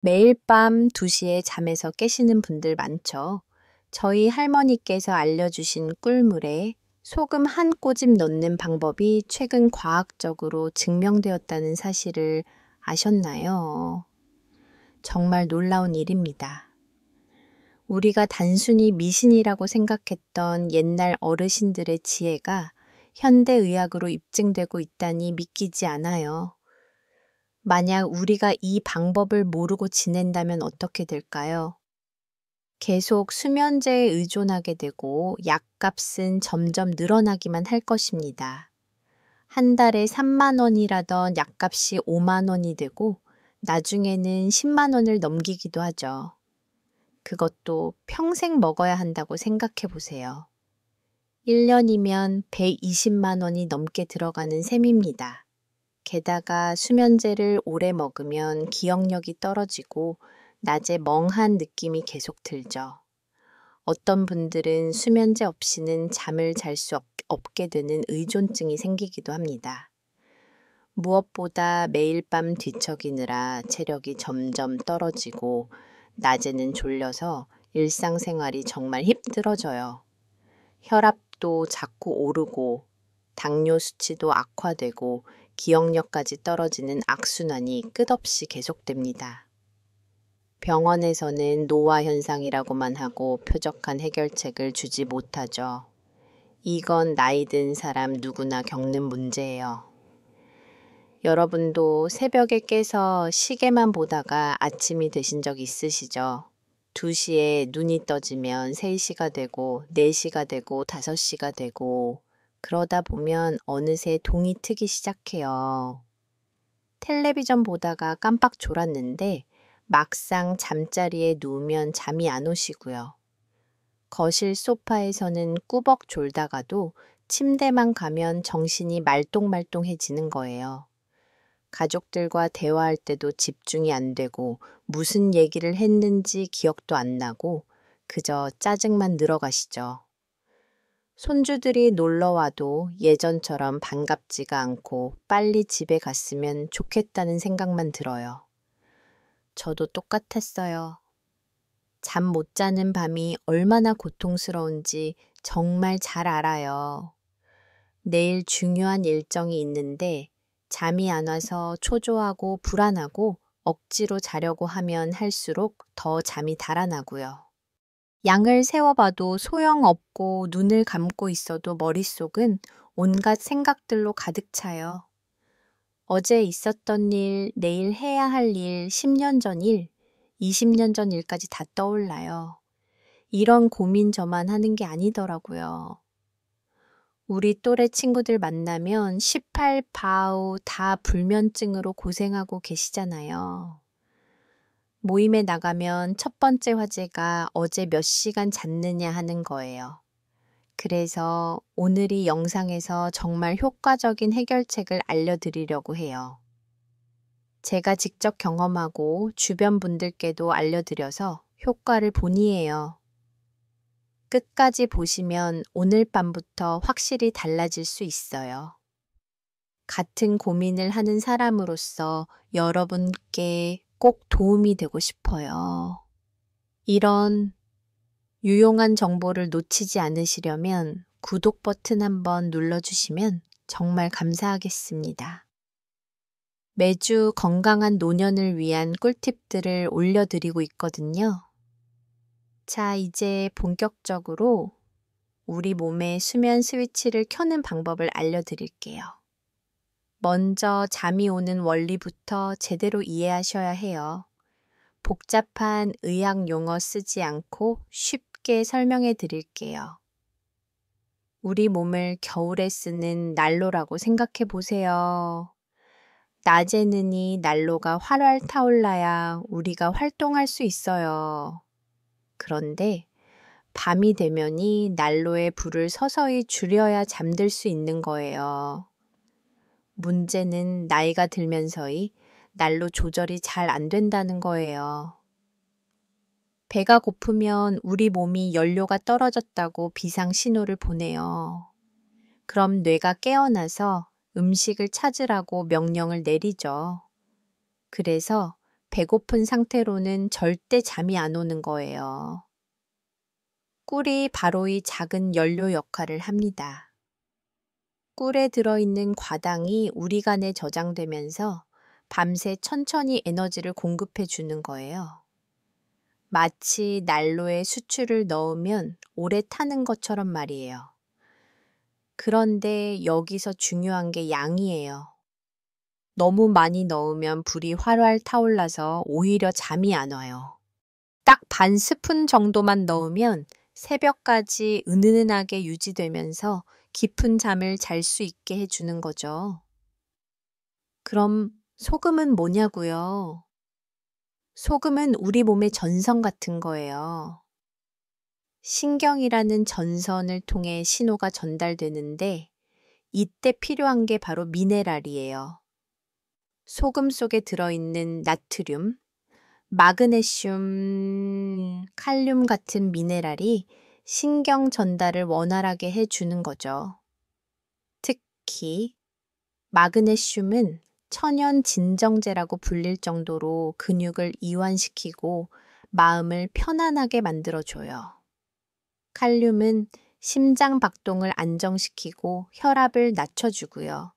매일 밤 2시에 잠에서 깨시는 분들 많죠. 저희 할머니께서 알려주신 꿀물에 소금 한 꼬집 넣는 방법이 최근 과학적으로 증명되었다는 사실을 아셨나요? 정말 놀라운 일입니다. 우리가 단순히 미신이라고 생각했던 옛날 어르신들의 지혜가 현대의학으로 입증되고 있다니 믿기지 않아요. 만약 우리가 이 방법을 모르고 지낸다면 어떻게 될까요? 계속 수면제에 의존하게 되고 약값은 점점 늘어나기만 할 것입니다. 한 달에 3만 원이라던 약값이 5만 원이 되고 나중에는 10만 원을 넘기기도 하죠. 그것도 평생 먹어야 한다고 생각해 보세요. 1년이면 120만 원이 넘게 들어가는 셈입니다. 게다가 수면제를 오래 먹으면 기억력이 떨어지고 낮에 멍한 느낌이 계속 들죠. 어떤 분들은 수면제 없이는 잠을 잘 수 없게 되는 의존증이 생기기도 합니다. 무엇보다 매일 밤 뒤척이느라 체력이 점점 떨어지고 낮에는 졸려서 일상생활이 정말 힘들어져요. 혈압도 자꾸 오르고 당뇨 수치도 악화되고 기억력까지 떨어지는 악순환이 끝없이 계속됩니다. 병원에서는 노화 현상이라고만 하고 표적한 해결책을 주지 못하죠. 이건 나이 든 사람 누구나 겪는 문제예요. 여러분도 새벽에 깨서 시계만 보다가 아침이 되신 적 있으시죠? 2시에 눈이 떠지면 3시가 되고 4시가 되고 5시가 되고 그러다 보면 어느새 동이 트기 시작해요. 텔레비전 보다가 깜빡 졸았는데 막상 잠자리에 누우면 잠이 안 오시고요. 거실 소파에서는 꾸벅 졸다가도 침대만 가면 정신이 말똥말똥해지는 거예요. 가족들과 대화할 때도 집중이 안 되고 무슨 얘기를 했는지 기억도 안 나고 그저 짜증만 늘어가시죠. 손주들이 놀러 와도 예전처럼 반갑지가 않고 빨리 집에 갔으면 좋겠다는 생각만 들어요. 저도 똑같았어요. 잠 못 자는 밤이 얼마나 고통스러운지 정말 잘 알아요. 내일 중요한 일정이 있는데 잠이 안 와서 초조하고 불안하고 억지로 자려고 하면 할수록 더 잠이 달아나고요. 양을 세워봐도 소용없고 눈을 감고 있어도 머릿속은 온갖 생각들로 가득 차요. 어제 있었던 일, 내일 해야 할 일, 10년 전 일, 20년 전 일까지 다 떠올라요. 이런 고민 저만 하는 게 아니더라고요. 우리 또래 친구들 만나면 18바우 다 불면증으로 고생하고 계시잖아요. 모임에 나가면 첫 번째 화제가 어제 몇 시간 잤느냐 하는 거예요. 그래서 오늘 이 영상에서 정말 효과적인 해결책을 알려드리려고 해요. 제가 직접 경험하고 주변 분들께도 알려드려서 효과를 보니에요. 끝까지 보시면 오늘 밤부터 확실히 달라질 수 있어요. 같은 고민을 하는 사람으로서 여러분께 꼭 도움이 되고 싶어요. 이런 유용한 정보를 놓치지 않으시려면 구독 버튼 한번 눌러주시면 정말 감사하겠습니다. 매주 건강한 노년을 위한 꿀팁들을 올려드리고 있거든요. 자, 이제 본격적으로 우리 몸의 수면 스위치를 켜는 방법을 알려드릴게요. 먼저 잠이 오는 원리부터 제대로 이해하셔야 해요. 복잡한 의학 용어 쓰지 않고 쉽게 설명해 드릴게요. 우리 몸을 겨울에 쓰는 난로라고 생각해 보세요. 낮에는 이 난로가 활활 타올라야 우리가 활동할 수 있어요. 그런데 밤이 되면 이 난로의 불을 서서히 줄여야 잠들 수 있는 거예요. 문제는 나이가 들면서이 난로 조절이 잘 안 된다는 거예요. 배가 고프면 우리 몸이 연료가 떨어졌다고 비상 신호를 보내요. 그럼 뇌가 깨어나서 음식을 찾으라고 명령을 내리죠. 그래서 배고픈 상태로는 절대 잠이 안 오는 거예요. 꿀이 바로 이 작은 연료 역할을 합니다. 꿀에 들어있는 과당이 우리 간에 저장되면서 밤새 천천히 에너지를 공급해 주는 거예요. 마치 난로에 수출을 넣으면 오래 타는 것처럼 말이에요. 그런데 여기서 중요한 게 양이에요. 너무 많이 넣으면 불이 활활 타올라서 오히려 잠이 안 와요. 딱 반 스푼 정도만 넣으면 새벽까지 은은하게 유지되면서 깊은 잠을 잘 수 있게 해주는 거죠. 그럼 소금은 뭐냐고요? 소금은 우리 몸의 전선 같은 거예요. 신경이라는 전선을 통해 신호가 전달되는데 이때 필요한 게 바로 미네랄이에요. 소금 속에 들어있는 나트륨, 마그네슘, 칼륨 같은 미네랄이 신경 전달을 원활하게 해주는 거죠. 특히 마그네슘은 천연 진정제라고 불릴 정도로 근육을 이완시키고 마음을 편안하게 만들어줘요. 칼륨은 심장 박동을 안정시키고 혈압을 낮춰주고요.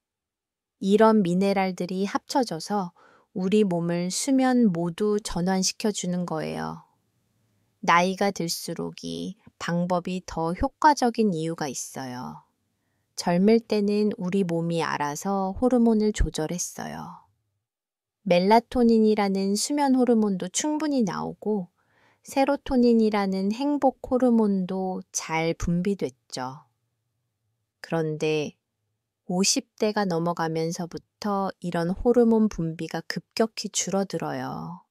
이런 미네랄들이 합쳐져서 우리 몸을 수면 모두 전환시켜주는 거예요. 나이가 들수록 이 방법이 더 효과적인 이유가 있어요. 젊을 때는 우리 몸이 알아서 호르몬을 조절했어요. 멜라토닌이라는 수면 호르몬도 충분히 나오고 세로토닌이라는 행복 호르몬도 잘 분비됐죠. 그런데 50대가 넘어가면서부터 이런 호르몬 분비가 급격히 줄어들어요.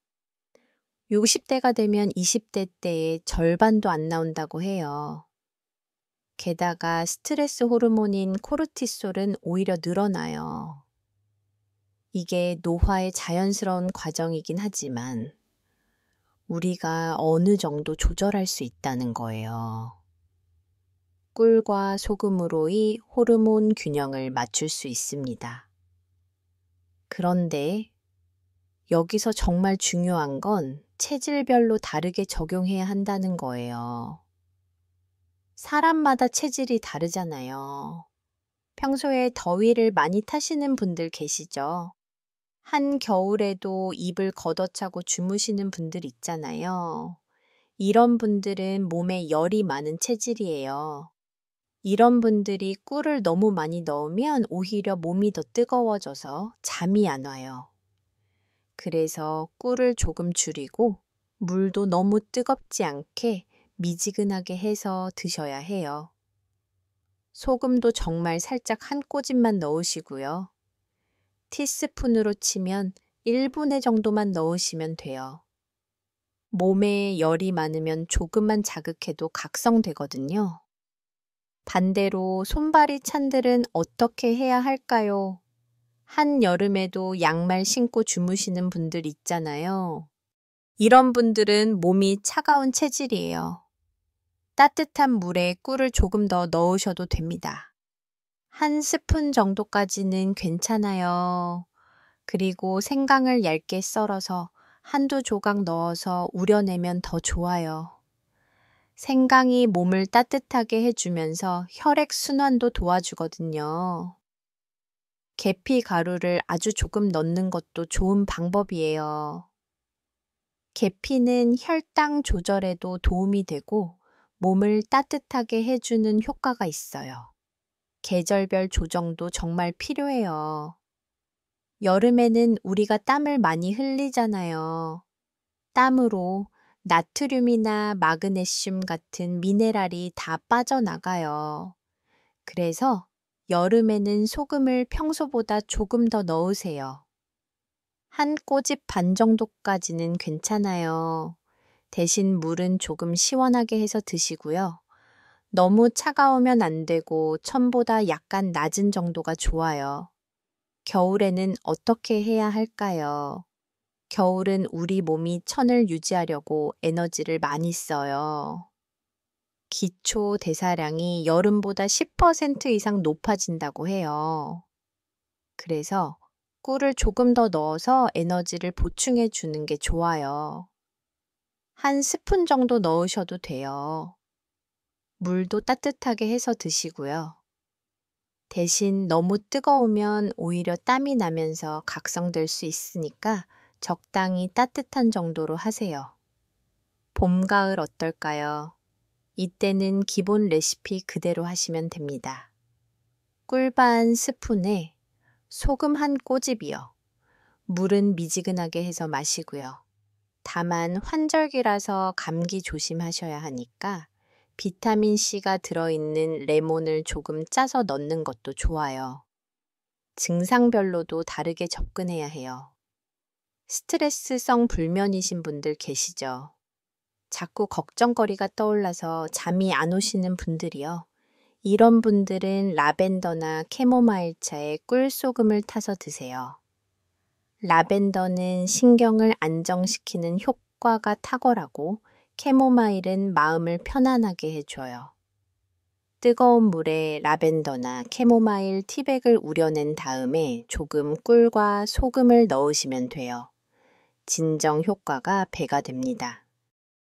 60대가 되면 20대 때의 절반도 안 나온다고 해요. 게다가 스트레스 호르몬인 코르티솔은 오히려 늘어나요. 이게 노화의 자연스러운 과정이긴 하지만 우리가 어느 정도 조절할 수 있다는 거예요. 꿀과 소금으로 이 호르몬 균형을 맞출 수 있습니다. 그런데 여기서 정말 중요한 건 체질별로 다르게 적용해야 한다는 거예요. 사람마다 체질이 다르잖아요. 평소에 더위를 많이 타시는 분들 계시죠? 한겨울에도 이불 걷어차고 주무시는 분들 있잖아요. 이런 분들은 몸에 열이 많은 체질이에요. 이런 분들이 꿀을 너무 많이 넣으면 오히려 몸이 더 뜨거워져서 잠이 안 와요. 그래서 꿀을 조금 줄이고 물도 너무 뜨겁지 않게 미지근하게 해서 드셔야 해요. 소금도 정말 살짝 한 꼬집만 넣으시고요. 티스푼으로 치면 1분의 정도만 넣으시면 돼요. 몸에 열이 많으면 조금만 자극해도 각성되거든요. 반대로 손발이 찬들은 어떻게 해야 할까요? 한여름에도 양말 신고 주무시는 분들 있잖아요. 이런 분들은 몸이 차가운 체질이에요. 따뜻한 물에 꿀을 조금 더 넣으셔도 됩니다. 한 스푼 정도까지는 괜찮아요. 그리고 생강을 얇게 썰어서 한두 조각 넣어서 우려내면 더 좋아요. 생강이 몸을 따뜻하게 해주면서 혈액순환도 도와주거든요. 계피 가루를 아주 조금 넣는 것도 좋은 방법이에요. 계피는 혈당 조절에도 도움이 되고 몸을 따뜻하게 해주는 효과가 있어요. 계절별 조정도 정말 필요해요. 여름에는 우리가 땀을 많이 흘리잖아요. 땀으로 나트륨이나 마그네슘 같은 미네랄이 다 빠져나가요. 그래서 여름에는 소금을 평소보다 조금 더 넣으세요. 한 꼬집 반 정도까지는 괜찮아요. 대신 물은 조금 시원하게 해서 드시고요. 너무 차가우면 안 되고 천보다 약간 낮은 정도가 좋아요. 겨울에는 어떻게 해야 할까요? 겨울은 우리 몸이 천을 유지하려고 에너지를 많이 써요. 기초 대사량이 여름보다 10% 이상 높아진다고 해요. 그래서 꿀을 조금 더 넣어서 에너지를 보충해 주는 게 좋아요. 한 스푼 정도 넣으셔도 돼요. 물도 따뜻하게 해서 드시고요. 대신 너무 뜨거우면 오히려 땀이 나면서 각성될 수 있으니까 적당히 따뜻한 정도로 하세요. 봄, 가을 어떨까요? 이때는 기본 레시피 그대로 하시면 됩니다. 꿀 반 스푼에 소금 한 꼬집이요. 물은 미지근하게 해서 마시고요. 다만 환절기라서 감기 조심하셔야 하니까 비타민C가 들어있는 레몬을 조금 짜서 넣는 것도 좋아요. 증상별로도 다르게 접근해야 해요. 스트레스성 불면이신 분들 계시죠? 자꾸 걱정거리가 떠올라서 잠이 안 오시는 분들이요. 이런 분들은 라벤더나 캐모마일 차에 꿀소금을 타서 드세요. 라벤더는 신경을 안정시키는 효과가 탁월하고 캐모마일은 마음을 편안하게 해줘요. 뜨거운 물에 라벤더나 캐모마일 티백을 우려낸 다음에 조금 꿀과 소금을 넣으시면 돼요. 진정 효과가 배가 됩니다.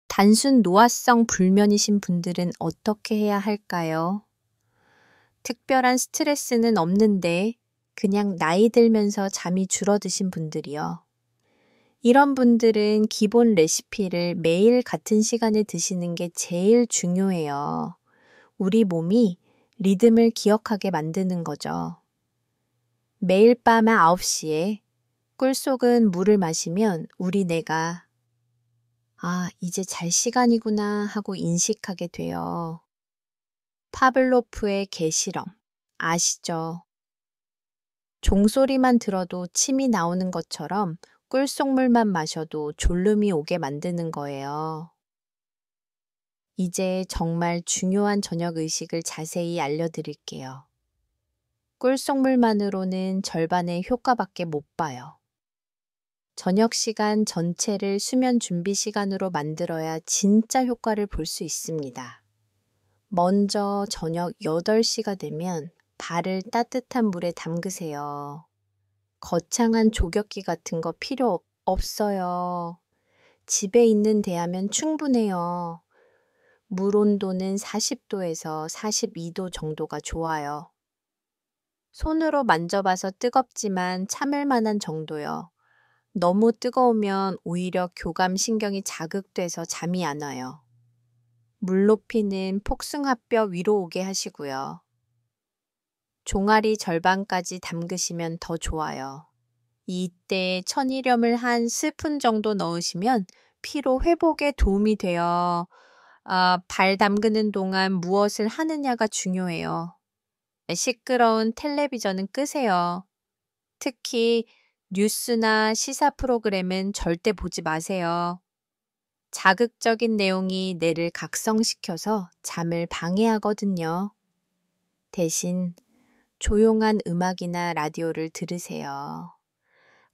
단순 노화성 불면이신 분들은 어떻게 해야 할까요? 특별한 스트레스는 없는데 그냥 나이 들면서 잠이 줄어드신 분들이요. 이런 분들은 기본 레시피를 매일 같은 시간에 드시는 게 제일 중요해요. 우리 몸이 리듬을 기억하게 만드는 거죠. 매일 밤 9시에 꿀 속은 물을 마시면 우리 뇌가 이제 잘 시간이구나 하고 인식하게 돼요. 파블로프의 개 실험 아시죠? 종소리만 들어도 침이 나오는 것처럼 꿀속물만 마셔도 졸음이 오게 만드는 거예요. 이제 정말 중요한 저녁 의식을 자세히 알려드릴게요. 꿀속물만으로는 절반의 효과밖에 못 봐요. 저녁 시간 전체를 수면 준비 시간으로 만들어야 진짜 효과를 볼 수 있습니다. 먼저 저녁 8시가 되면 발을 따뜻한 물에 담그세요. 거창한 조격기 같은 거 필요 없어요. 집에 있는 데하면 충분해요. 물 온도는 40도에서 42도 정도가 좋아요. 손으로 만져봐서 뜨겁지만 참을 만한 정도요. 너무 뜨거우면 오히려 교감신경이 자극돼서 잠이 안 와요. 물 높이는 폭승합뼈 위로 오게 하시고요. 종아리 절반까지 담그시면 더 좋아요. 이때 천일염을 한 스푼 정도 넣으시면 피로 회복에 도움이 돼요. 발 담그는 동안 무엇을 하느냐가 중요해요. 시끄러운 텔레비전은 끄세요. 특히 뉴스나 시사 프로그램은 절대 보지 마세요. 자극적인 내용이 뇌를 각성시켜서 잠을 방해하거든요. 대신 조용한 음악이나 라디오를 들으세요.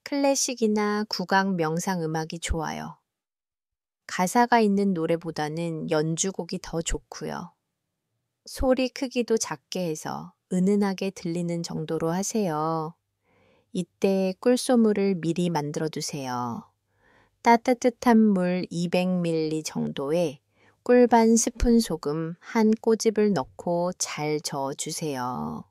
클래식이나 국악 명상 음악이 좋아요. 가사가 있는 노래보다는 연주곡이 더 좋고요. 소리 크기도 작게 해서 은은하게 들리는 정도로 하세요. 이때 꿀소물을 미리 만들어 두세요. 따뜻한 물 200ml 정도에 꿀 반 스푼 소금 한 꼬집을 넣고 잘 저어주세요.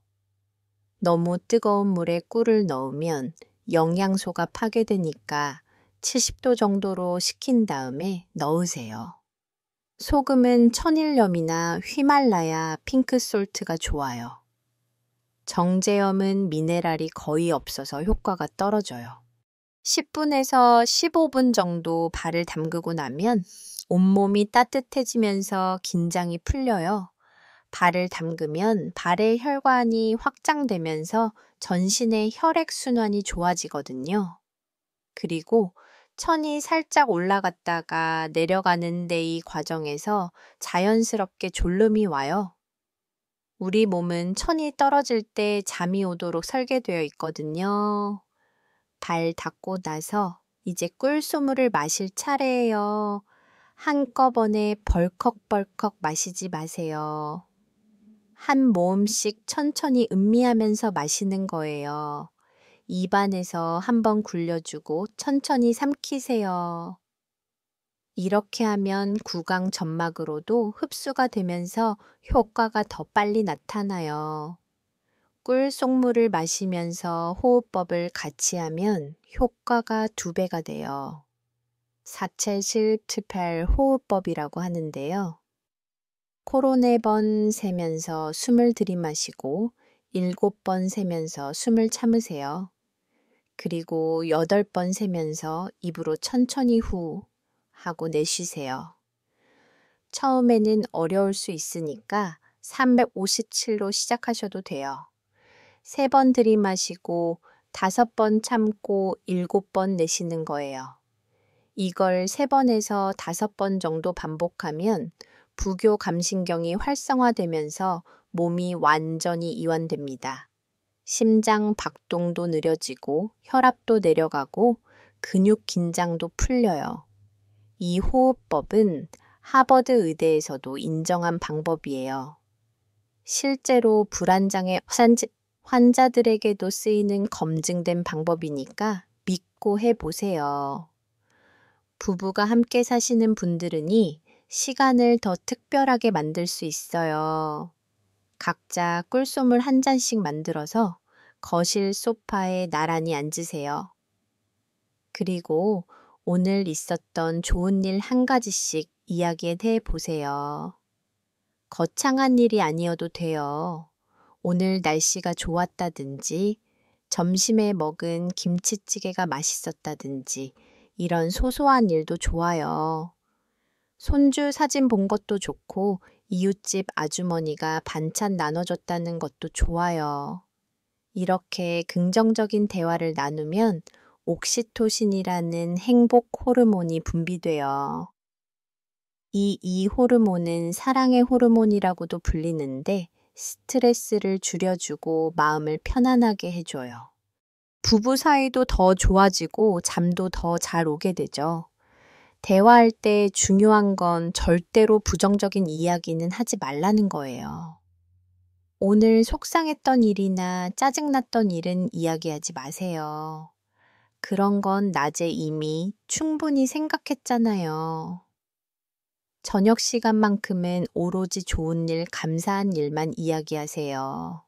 너무 뜨거운 물에 꿀을 넣으면 영양소가 파괴되니까 70도 정도로 식힌 다음에 넣으세요. 소금은 천일염이나 휘말라야 핑크솔트가 좋아요. 정제염은 미네랄이 거의 없어서 효과가 떨어져요. 10분에서 15분 정도 발을 담그고 나면 온몸이 따뜻해지면서 긴장이 풀려요. 발을 담그면 발의 혈관이 확장되면서 전신의 혈액순환이 좋아지거든요. 그리고 천이 살짝 올라갔다가 내려가는데 이 과정에서 자연스럽게 졸음이 와요. 우리 몸은 천이 떨어질 때 잠이 오도록 설계되어 있거든요. 발 닦고 나서 이제 꿀소물을 마실 차례예요. 한꺼번에 벌컥벌컥 마시지 마세요. 한 모음씩 천천히 음미하면서 마시는 거예요. 입안에서 한번 굴려주고 천천히 삼키세요. 이렇게 하면 구강 점막으로도 흡수가 되면서 효과가 더 빨리 나타나요. 꿀 속물을 마시면서 호흡법을 같이 하면 효과가 2배가 돼요. 4778 호흡법이라고 하는데요. 코로 4번 세면서 숨을 들이마시고 7번 세면서 숨을 참으세요. 그리고 8번 세면서 입으로 천천히 후 하고 내쉬세요. 처음에는 어려울 수 있으니까 357로 시작하셔도 돼요. 3번 들이마시고 5번 참고 7번 내쉬는 거예요. 이걸 3번에서 5번 정도 반복하면 부교 감신경이 활성화되면서 몸이 완전히 이완됩니다. 심장 박동도 느려지고 혈압도 내려가고 근육 긴장도 풀려요. 이 호흡법은 하버드 의대에서도 인정한 방법이에요. 실제로 불안장애 환자들에게도 쓰이는 검증된 방법이니까 믿고 해보세요. 부부가 함께 사시는 분들은이 시간을 더 특별하게 만들 수 있어요. 각자 꿀소물 한 잔씩 만들어서 거실 소파에 나란히 앉으세요. 그리고 오늘 있었던 좋은 일 한 가지씩 이야기해 보세요. 거창한 일이 아니어도 돼요. 오늘 날씨가 좋았다든지, 점심에 먹은 김치찌개가 맛있었다든지, 이런 소소한 일도 좋아요. 손주 사진 본 것도 좋고, 이웃집 아주머니가 반찬 나눠줬다는 것도 좋아요. 이렇게 긍정적인 대화를 나누면 옥시토신이라는 행복 호르몬이 분비돼요. 이 호르몬은 사랑의 호르몬이라고도 불리는데 스트레스를 줄여주고 마음을 편안하게 해줘요. 부부 사이도 더 좋아지고 잠도 더 잘 오게 되죠. 대화할 때 중요한 건 절대로 부정적인 이야기는 하지 말라는 거예요. 오늘 속상했던 일이나 짜증났던 일은 이야기하지 마세요. 그런 건 낮에 이미 충분히 생각했잖아요. 저녁 시간만큼은 오로지 좋은 일, 감사한 일만 이야기하세요.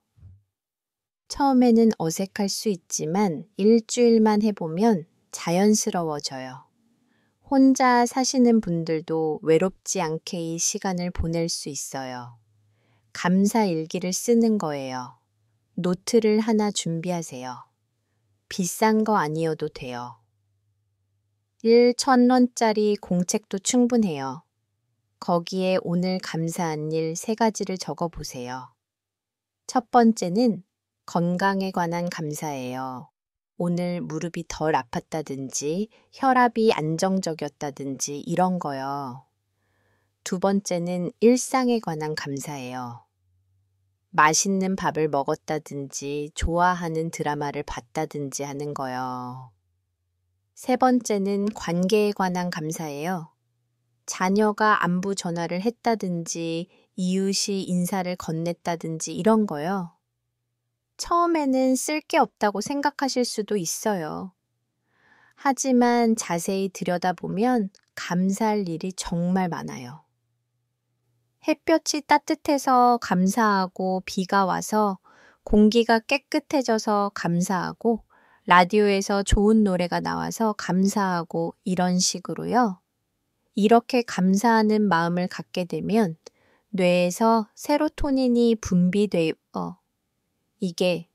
처음에는 어색할 수 있지만 일주일만 해보면 자연스러워져요. 혼자 사시는 분들도 외롭지 않게 이 시간을 보낼 수 있어요. 감사 일기를 쓰는 거예요. 노트를 하나 준비하세요. 비싼 거 아니어도 돼요. 1,000원짜리 공책도 충분해요. 거기에 오늘 감사한 일 3가지를 적어 보세요. 첫 번째는 건강에 관한 감사예요. 오늘 무릎이 덜 아팠다든지 혈압이 안정적이었다든지 이런 거요. 2번째는 일상에 관한 감사예요. 맛있는 밥을 먹었다든지 좋아하는 드라마를 봤다든지 하는 거요. 3번째는 관계에 관한 감사예요. 자녀가 안부 전화를 했다든지 이웃이 인사를 건넸다든지 이런 거요. 처음에는 쓸 게 없다고 생각하실 수도 있어요. 하지만 자세히 들여다보면 감사할 일이 정말 많아요. 햇볕이 따뜻해서 감사하고 비가 와서 공기가 깨끗해져서 감사하고 라디오에서 좋은 노래가 나와서 감사하고 이런 식으로요. 이렇게 감사하는 마음을 갖게 되면 뇌에서 세로토닌이 분비되어 이게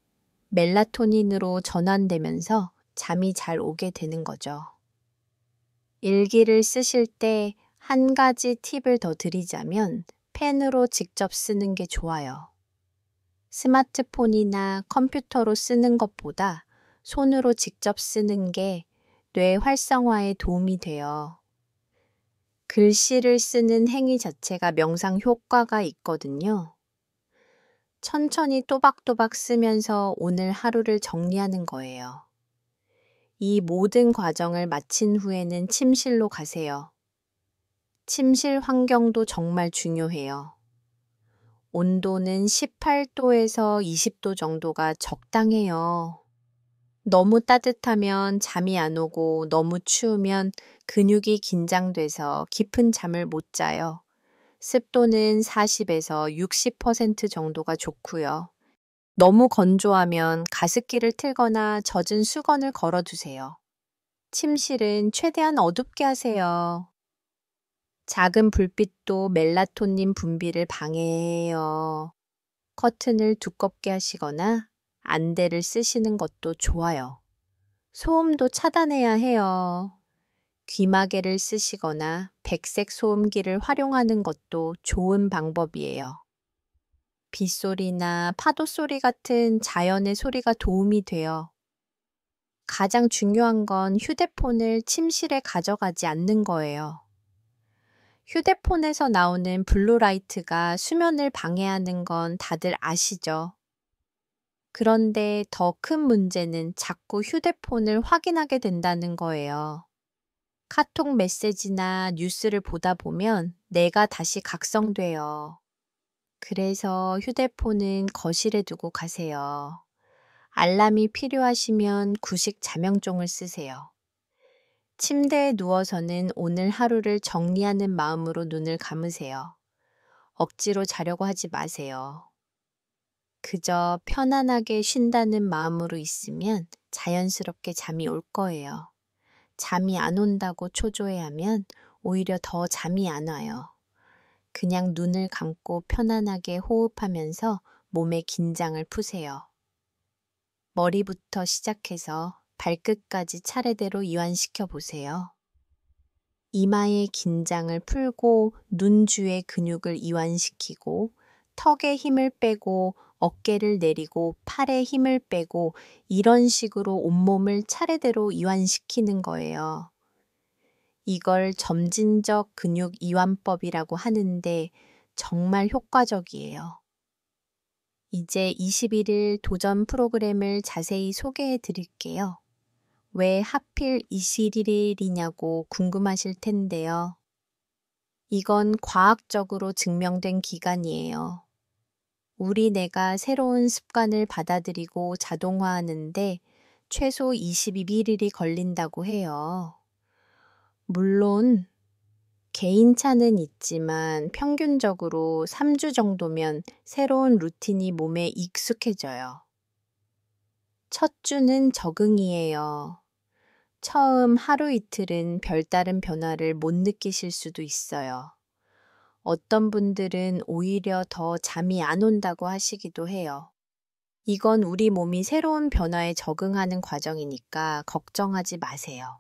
멜라토닌으로 전환되면서 잠이 잘 오게 되는 거죠. 일기를 쓰실 때 한 가지 팁을 더 드리자면 펜으로 직접 쓰는 게 좋아요. 스마트폰이나 컴퓨터로 쓰는 것보다 손으로 직접 쓰는 게 뇌 활성화에 도움이 돼요. 글씨를 쓰는 행위 자체가 명상 효과가 있거든요. 천천히 또박또박 쓰면서 오늘 하루를 정리하는 거예요. 이 모든 과정을 마친 후에는 침실로 가세요. 침실 환경도 정말 중요해요. 온도는 18도에서 20도 정도가 적당해요. 너무 따뜻하면 잠이 안 오고 너무 추우면 근육이 긴장돼서 깊은 잠을 못 자요. 습도는 40에서 60% 정도가 좋고요. 너무 건조하면 가습기를 틀거나 젖은 수건을 걸어두세요. 침실은 최대한 어둡게 하세요. 작은 불빛도 멜라토닌 분비를 방해해요. 커튼을 두껍게 하시거나 안대를 쓰시는 것도 좋아요. 소음도 차단해야 해요. 귀마개를 쓰시거나 백색 소음기를 활용하는 것도 좋은 방법이에요. 빗소리나 파도 소리 같은 자연의 소리가 도움이 돼요. 가장 중요한 건 휴대폰을 침실에 가져가지 않는 거예요. 휴대폰에서 나오는 블루라이트가 수면을 방해하는 건 다들 아시죠? 그런데 더 큰 문제는 자꾸 휴대폰을 확인하게 된다는 거예요. 카톡 메시지나 뉴스를 보다 보면 뇌가 다시 각성돼요. 그래서 휴대폰은 거실에 두고 가세요. 알람이 필요하시면 구식 자명종을 쓰세요. 침대에 누워서는 오늘 하루를 정리하는 마음으로 눈을 감으세요. 억지로 자려고 하지 마세요. 그저 편안하게 쉰다는 마음으로 있으면 자연스럽게 잠이 올 거예요. 잠이 안 온다고 초조해하면 오히려 더 잠이 안 와요. 그냥 눈을 감고 편안하게 호흡하면서 몸의 긴장을 푸세요. 머리부터 시작해서 발끝까지 차례대로 이완시켜 보세요. 이마의 긴장을 풀고 눈 주의 근육을 이완시키고 턱에 힘을 빼고 어깨를 내리고 팔에 힘을 빼고 이런 식으로 온몸을 차례대로 이완시키는 거예요. 이걸 점진적 근육 이완법이라고 하는데 정말 효과적이에요. 이제 21일 도전 프로그램을 자세히 소개해 드릴게요. 왜 하필 21일이냐고 궁금하실 텐데요. 이건 과학적으로 증명된 기간이에요. 우리 뇌가 새로운 습관을 받아들이고 자동화하는데 최소 22일이 걸린다고 해요. 물론 개인차는 있지만 평균적으로 3주 정도면 새로운 루틴이 몸에 익숙해져요. 첫 주는 적응이에요. 처음 하루 이틀은 별다른 변화를 못 느끼실 수도 있어요. 어떤 분들은 오히려 더 잠이 안 온다고 하시기도 해요. 이건 우리 몸이 새로운 변화에 적응하는 과정이니까 걱정하지 마세요.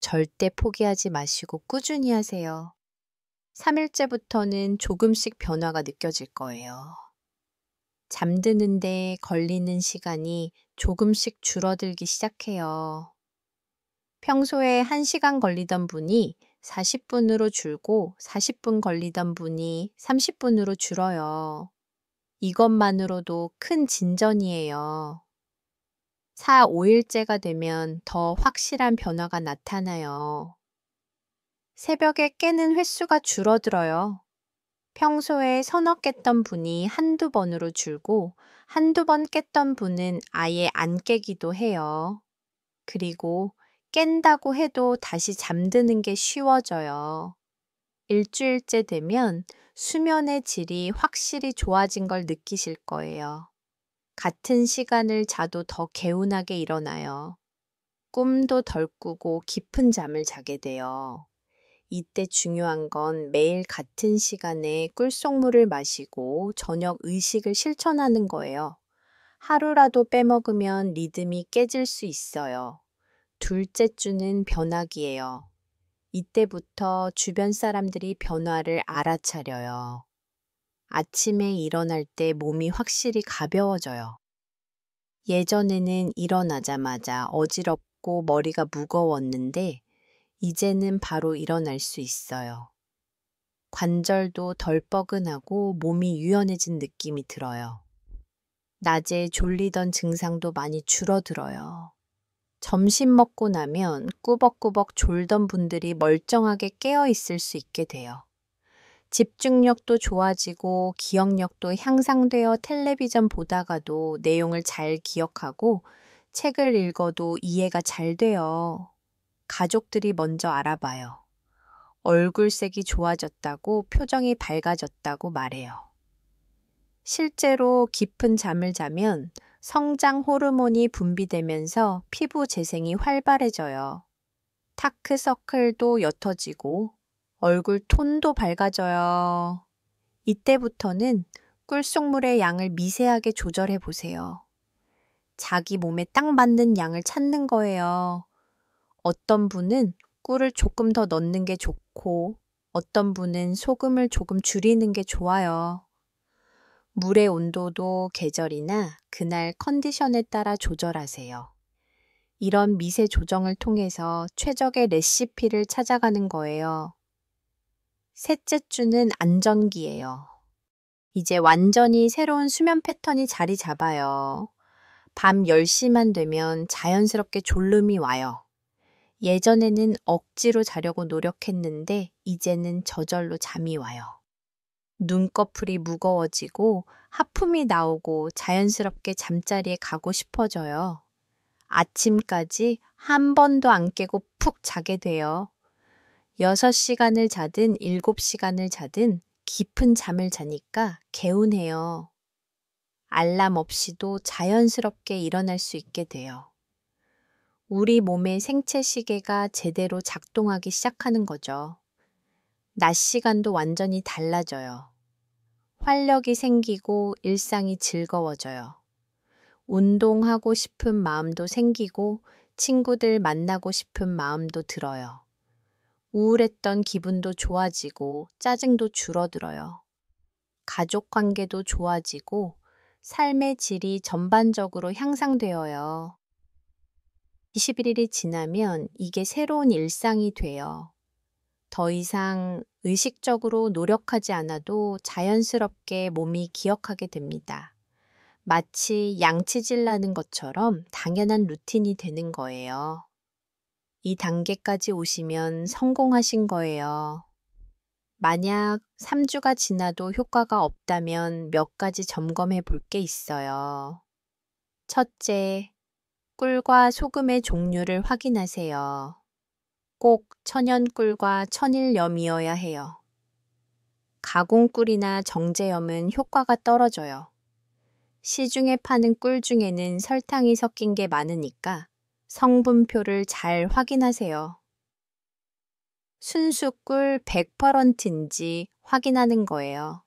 절대 포기하지 마시고 꾸준히 하세요. 3일째부터는 조금씩 변화가 느껴질 거예요. 잠드는데 걸리는 시간이 조금씩 줄어들기 시작해요. 평소에 1시간 걸리던 분이 40분으로 줄고 40분 걸리던 분이 30분으로 줄어요. 이것만으로도 큰 진전이에요. 4, 5일째가 되면 더 확실한 변화가 나타나요. 새벽에 깨는 횟수가 줄어들어요. 평소에 서너 깼던 분이 한두 번으로 줄고 한두 번 깼던 분은 아예 안 깨기도 해요. 그리고 깬다고 해도 다시 잠드는 게 쉬워져요. 일주일째 되면 수면의 질이 확실히 좋아진 걸 느끼실 거예요. 같은 시간을 자도 더 개운하게 일어나요. 꿈도 덜 꾸고 깊은 잠을 자게 돼요. 이때 중요한 건 매일 같은 시간에 꿀속물을 마시고 저녁 의식을 실천하는 거예요. 하루라도 빼먹으면 리듬이 깨질 수 있어요. 둘째 주는 변화기예요. 이때부터 주변 사람들이 변화를 알아차려요. 아침에 일어날 때 몸이 확실히 가벼워져요. 예전에는 일어나자마자 어지럽고 머리가 무거웠는데 이제는 바로 일어날 수 있어요. 관절도 덜 뻐근하고 몸이 유연해진 느낌이 들어요. 낮에 졸리던 증상도 많이 줄어들어요. 점심 먹고 나면 꾸벅꾸벅 졸던 분들이 멀쩡하게 깨어 있을 수 있게 돼요. 집중력도 좋아지고 기억력도 향상되어 텔레비전 보다가도 내용을 잘 기억하고 책을 읽어도 이해가 잘 돼요. 가족들이 먼저 알아봐요. 얼굴색이 좋아졌다고, 표정이 밝아졌다고 말해요. 실제로 깊은 잠을 자면 성장 호르몬이 분비되면서 피부 재생이 활발해져요. 다크서클도 옅어지고 얼굴 톤도 밝아져요. 이때부터는 꿀속물의 양을 미세하게 조절해 보세요. 자기 몸에 딱 맞는 양을 찾는 거예요. 어떤 분은 꿀을 조금 더 넣는 게 좋고, 어떤 분은 소금을 조금 줄이는 게 좋아요. 물의 온도도 계절이나 그날 컨디션에 따라 조절하세요. 이런 미세 조정을 통해서 최적의 레시피를 찾아가는 거예요. 셋째 주는 안정기예요. 이제 완전히 새로운 수면 패턴이 자리 잡아요. 밤 10시만 되면 자연스럽게 졸음이 와요. 예전에는 억지로 자려고 노력했는데 이제는 저절로 잠이 와요. 눈꺼풀이 무거워지고 하품이 나오고 자연스럽게 잠자리에 가고 싶어져요. 아침까지 한 번도 안 깨고 푹 자게 돼요. 6시간을 자든 7시간을 자든 깊은 잠을 자니까 개운해요. 알람 없이도 자연스럽게 일어날 수 있게 돼요. 우리 몸의 생체 시계가 제대로 작동하기 시작하는 거죠. 낮 시간도 완전히 달라져요. 활력이 생기고 일상이 즐거워져요. 운동하고 싶은 마음도 생기고 친구들 만나고 싶은 마음도 들어요. 우울했던 기분도 좋아지고 짜증도 줄어들어요. 가족 관계도 좋아지고 삶의 질이 전반적으로 향상되어요. 21일이 지나면 이게 새로운 일상이 돼요. 더 이상 의식적으로 노력하지 않아도 자연스럽게 몸이 기억하게 됩니다. 마치 양치질 나는 것처럼 당연한 루틴이 되는 거예요. 이 단계까지 오시면 성공하신 거예요. 만약 3주가 지나도 효과가 없다면 몇 가지 점검해 볼 게 있어요. 첫째, 꿀과 소금의 종류를 확인하세요. 꼭 천연꿀과 천일염이어야 해요. 가공꿀이나 정제염은 효과가 떨어져요. 시중에 파는 꿀 중에는 설탕이 섞인 게 많으니까 성분표를 잘 확인하세요. 순수 꿀 100%인지 확인하는 거예요.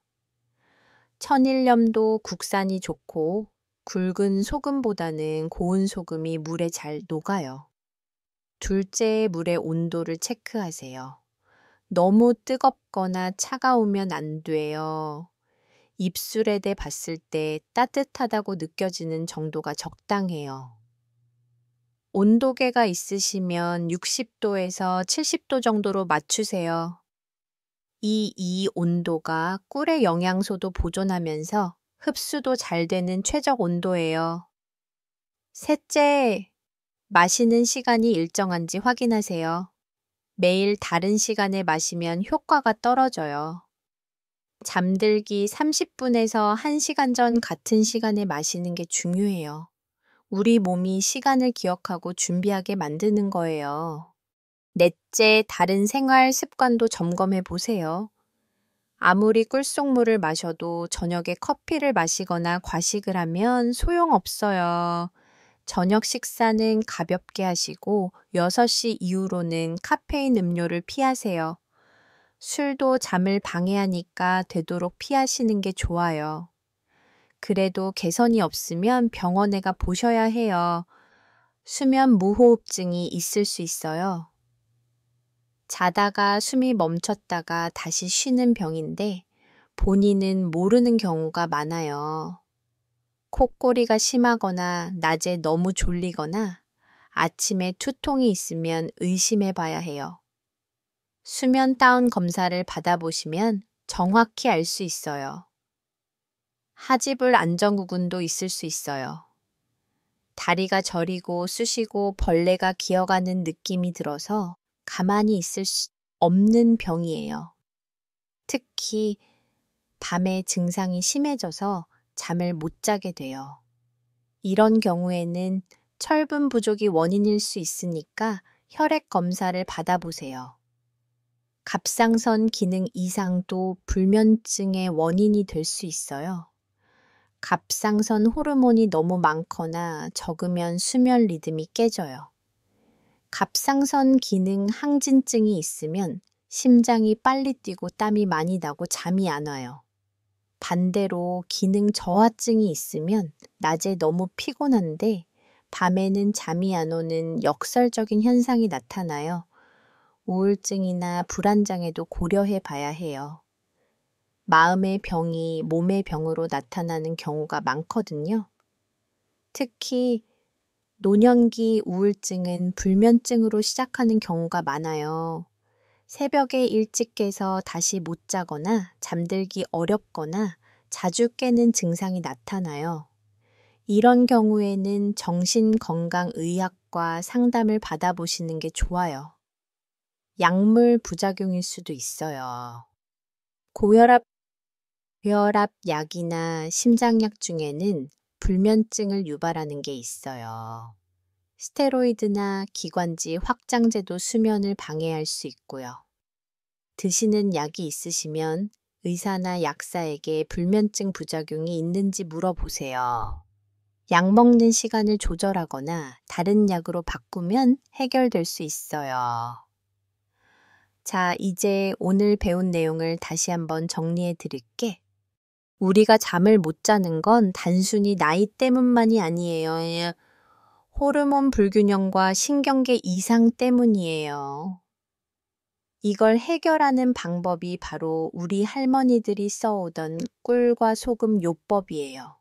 천일염도 국산이 좋고 굵은 소금보다는 고운 소금이 물에 잘 녹아요. 둘째, 물의 온도를 체크하세요. 너무 뜨겁거나 차가우면 안 돼요. 입술에 대 봤을 때 따뜻하다고 느껴지는 정도가 적당해요. 온도계가 있으시면 60도에서 70도 정도로 맞추세요. 이 온도가 꿀의 영양소도 보존하면서 흡수도 잘 되는 최적 온도예요. 셋째, 마시는 시간이 일정한지 확인하세요. 매일 다른 시간에 마시면 효과가 떨어져요. 잠들기 30분에서 1시간 전 같은 시간에 마시는 게 중요해요. 우리 몸이 시간을 기억하고 준비하게 만드는 거예요. 넷째, 다른 생활 습관도 점검해 보세요. 아무리 꿀속물을 마셔도 저녁에 커피를 마시거나 과식을 하면 소용없어요. 저녁 식사는 가볍게 하시고 6시 이후로는 카페인 음료를 피하세요. 술도 잠을 방해하니까 되도록 피하시는 게 좋아요. 그래도 개선이 없으면 병원에 가 보셔야 해요. 수면 무호흡증이 있을 수 있어요. 자다가 숨이 멈췄다가 다시 쉬는 병인데 본인은 모르는 경우가 많아요. 콧꼬리가 심하거나 낮에 너무 졸리거나 아침에 두통이 있으면 의심해 봐야 해요. 수면 다운 검사를 받아보시면 정확히 알 수 있어요. 하지불 안정구근도 있을 수 있어요. 다리가 저리고 쑤시고 벌레가 기어가는 느낌이 들어서 가만히 있을 수 없는 병이에요. 특히 밤에 증상이 심해져서 잠을 못 자게 돼요. 이런 경우에는 철분 부족이 원인일 수 있으니까 혈액 검사를 받아보세요. 갑상선 기능 이상도 불면증의 원인이 될 수 있어요. 갑상선 호르몬이 너무 많거나 적으면 수면 리듬이 깨져요. 갑상선 기능 항진증이 있으면 심장이 빨리 뛰고 땀이 많이 나고 잠이 안 와요. 반대로 기능 저하증이 있으면 낮에 너무 피곤한데 밤에는 잠이 안 오는 역설적인 현상이 나타나요. 우울증이나 불안장애도 고려해 봐야 해요. 마음의 병이 몸의 병으로 나타나는 경우가 많거든요. 특히 노년기 우울증은 불면증으로 시작하는 경우가 많아요. 새벽에 일찍 깨서 다시 못 자거나 잠들기 어렵거나 자주 깨는 증상이 나타나요. 이런 경우에는 정신건강의학과 상담을 받아보시는 게 좋아요. 약물 부작용일 수도 있어요. 고혈압 약이나 심장약 중에는 불면증을 유발하는 게 있어요. 스테로이드나 기관지 확장제도 수면을 방해할 수 있고요. 드시는 약이 있으시면 의사나 약사에게 불면증 부작용이 있는지 물어보세요. 약 먹는 시간을 조절하거나 다른 약으로 바꾸면 해결될 수 있어요. 자, 이제 오늘 배운 내용을 다시 한번 정리해 드릴게. 우리가 잠을 못 자는 건 단순히 나이 때문만이 아니에요. 호르몬 불균형과 신경계 이상 때문이에요. 이걸 해결하는 방법이 바로 우리 할머니들이 써오던 꿀과 소금 요법이에요.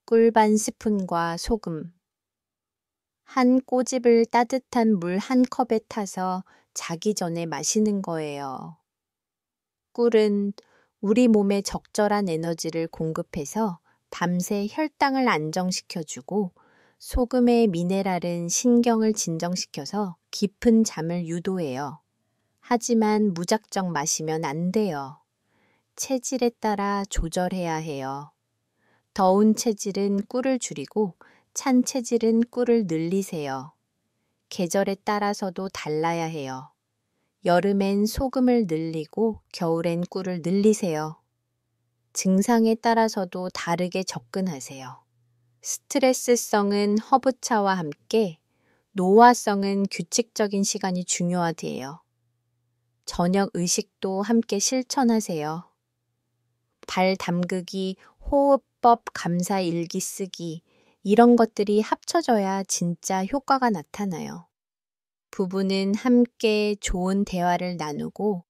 꿀 반 스푼과 소금. 한 꼬집을 따뜻한 물 한 컵에 타서 자기 전에 마시는 거예요. 꿀은 우리 몸에 적절한 에너지를 공급해서 밤새 혈당을 안정시켜주고 소금의 미네랄은 신경을 진정시켜서 깊은 잠을 유도해요. 하지만 무작정 마시면 안 돼요. 체질에 따라 조절해야 해요. 더운 체질은 꿀을 줄이고 찬 체질은 꿀을 늘리세요. 계절에 따라서도 달라야 해요. 여름엔 소금을 늘리고 겨울엔 꿀을 늘리세요. 증상에 따라서도 다르게 접근하세요. 스트레스성은 허브차와 함께, 노화성은 규칙적인 시간이 중요하대요. 저녁 의식도 함께 실천하세요. 발 담그기, 호흡법, 감사 일기 쓰기, 이런 것들이 합쳐져야 진짜 효과가 나타나요. 부부는 함께 좋은 대화를 나누고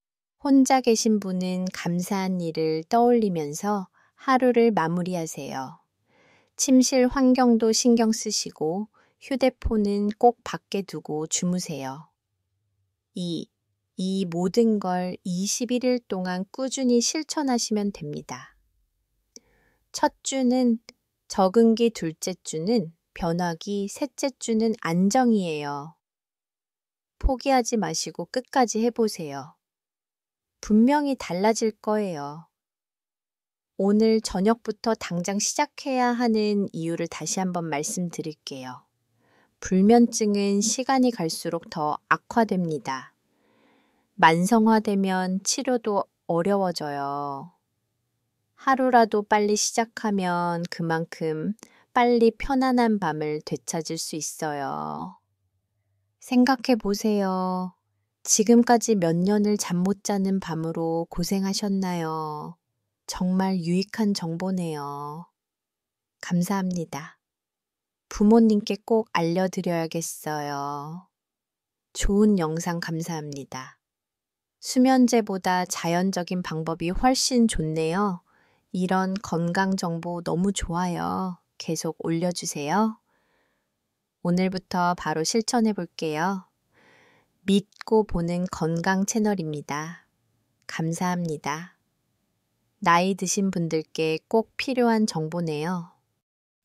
혼자 계신 분은 감사한 일을 떠올리면서 하루를 마무리하세요. 침실 환경도 신경 쓰시고 휴대폰은 꼭 밖에 두고 주무세요. 2. 이 모든 걸 21일 동안 꾸준히 실천하시면 됩니다. 첫 주는 적응기, 둘째 주는 변화기, 셋째 주는 안정이에요. 포기하지 마시고 끝까지 해보세요. 분명히 달라질 거예요. 오늘 저녁부터 당장 시작해야 하는 이유를 다시 한번 말씀드릴게요. 불면증은 시간이 갈수록 더 악화됩니다. 만성화되면 치료도 어려워져요. 하루라도 빨리 시작하면 그만큼 빨리 편안한 밤을 되찾을 수 있어요. 생각해 보세요. 지금까지 몇 년을 잠 못 자는 밤으로 고생하셨나요? 정말 유익한 정보네요. 감사합니다. 부모님께 꼭 알려드려야겠어요. 좋은 영상 감사합니다. 수면제보다 자연적인 방법이 훨씬 좋네요. 이런 건강 정보 너무 좋아요. 계속 올려주세요. 오늘부터 바로 실천해 볼게요. 믿고 보는 건강 채널입니다. 감사합니다. 나이 드신 분들께 꼭 필요한 정보네요.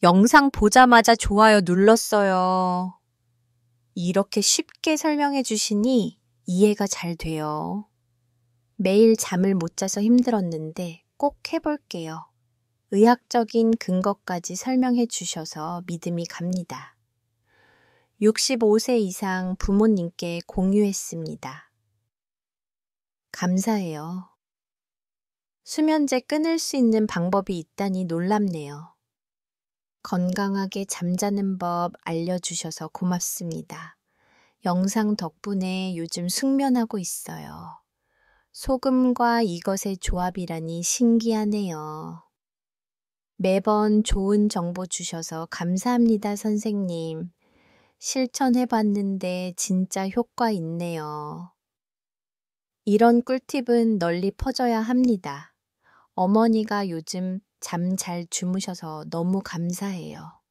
영상 보자마자 좋아요 눌렀어요. 이렇게 쉽게 설명해 주시니 이해가 잘 돼요. 매일 잠을 못 자서 힘들었는데 꼭 해볼게요. 의학적인 근거까지 설명해 주셔서 믿음이 갑니다. 65세 이상 부모님께 공유했습니다. 감사해요. 수면제 끊을 수 있는 방법이 있다니 놀랍네요. 건강하게 잠자는 법 알려주셔서 고맙습니다. 영상 덕분에 요즘 숙면하고 있어요. 소금과 이것의 조합이라니 신기하네요. 매번 좋은 정보 주셔서 감사합니다, 선생님. 실천해봤는데 진짜 효과 있네요. 이런 꿀팁은 널리 퍼져야 합니다. 어머니가 요즘 잠 잘 주무셔서 너무 감사해요.